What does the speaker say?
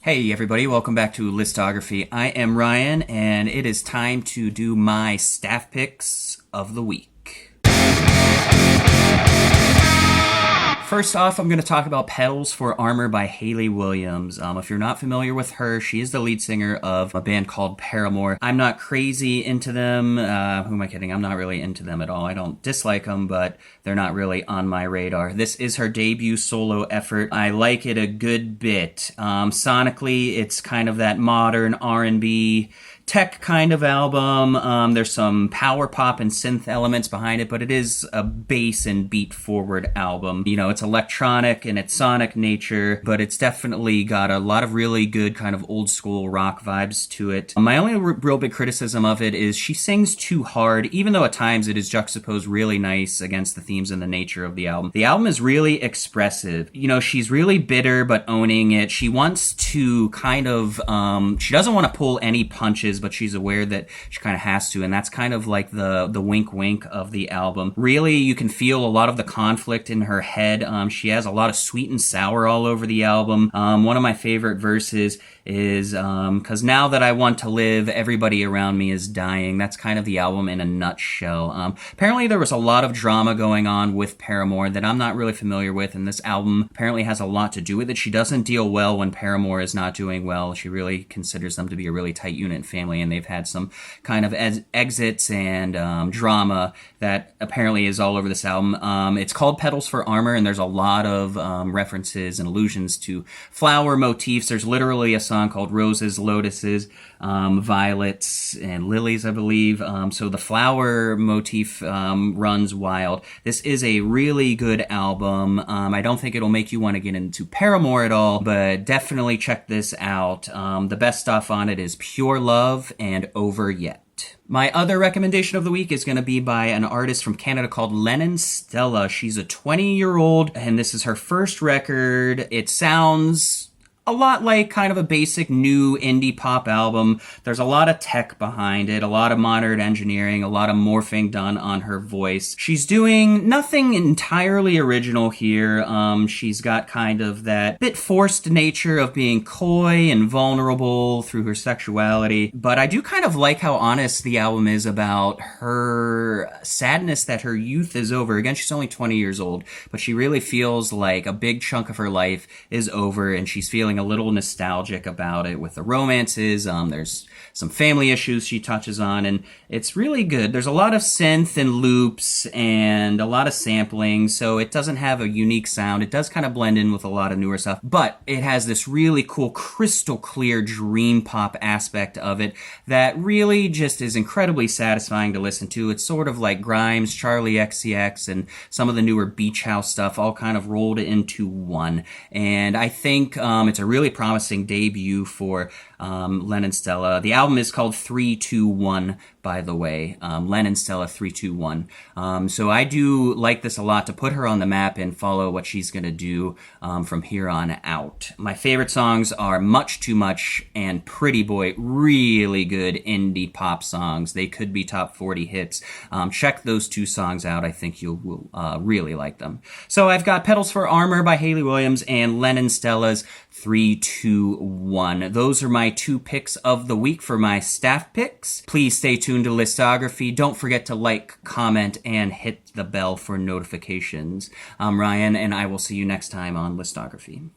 Hey everybody, welcome back to Listography. I am Ryan, and it is time to do my staff picks of the week. First off, I'm going to talk about Petals for Armor by Hayley Williams. If you're not familiar with her, she is the lead singer of a band called Paramore. I'm not crazy into them. Who am I kidding? I'm not really into them at all. I don't dislike them, but they're not really on my radar. This is her debut solo effort. I like it a good bit. Sonically, it's kind of that modern R&B tech kind of album. There's some power pop and synth elements behind it, but it is a bass and beat forward album. You know, it's electronic in its sonic nature, but it's definitely got a lot of really good kind of old school rock vibes to it. My only real big criticism of it is she sings too hard, even though at times it is juxtaposed really nice against the themes and the nature of the album. The album is really expressive. You know, she's really bitter but owning it. She wants to kind of, she doesn't want to pull any punches, but she's aware that she kind of has to, and that's kind of like the wink wink of the album. Really, you can feel a lot of the conflict in her head. She has a lot of sweet and sour all over the album. One of my favorite verses is because now that I want to live, everybody around me is dying. That's kind of the album in a nutshell. Apparently there was a lot of drama going on with Paramore that I'm not really familiar with, and this album apparently has a lot to do with it. She doesn't deal well when Paramore is not doing well. She really considers them to be a really tight unit and family, and they've had some kind of exits and drama that apparently is all over this album. It's called Petals for Armor, and there's a lot of references and allusions to flower motifs. There's literally a song called Roses, Lotuses, Violets, and Lilies, I believe. So the flower motif runs wild. This is a really good album. I don't think it'll make you want to get into Paramore at all, but definitely check this out. The best stuff on it is Pure Love and Over Yet. My other recommendation of the week is going to be by an artist from Canada called Lennon Stella. She's a 20-year-old, and this is her first record. It sounds a lot like kind of a basic new indie pop album. There's a lot of tech behind it, a lot of modern engineering, a lot of morphing done on her voice. She's doing nothing entirely original here. She's got kind of that bit forced nature of being coy and vulnerable through her sexuality. But I do kind of like how honest the album is about her sadness that her youth is over. Again, she's only 20 years old, but she really feels like a big chunk of her life is over, and she's feeling a little nostalgic about it with the romances. There's some family issues she touches on, and it's really good. There's a lot of synth and loops and a lot of sampling, so it doesn't have a unique sound. It does kind of blend in with a lot of newer stuff, but it has this really cool, crystal clear dream pop aspect of it that really just is incredibly satisfying to listen to. It's sort of like Grimes, Charlie XCX, and some of the newer Beach House stuff all kind of rolled into one, and I think it's a really promising debut for Lennon Stella. The album is called 321, by the way. Lennon Stella 321. So I do like this a lot, to put her on the map and follow what she's going to do from here on out. My favorite songs are Much Too Much and Pretty Boy. Really good indie pop songs. They could be top 40 hits. Check those two songs out. I think you will really like them. So I've got Petals for Armor by Hayley Williams and Lennon Stella's 321. Those are my two picks of the week for my staff picks. Please stay tuned to Listography. Don't forget to like, comment, and hit the bell for notifications. I'm Ryan, and I will see you next time on Listography.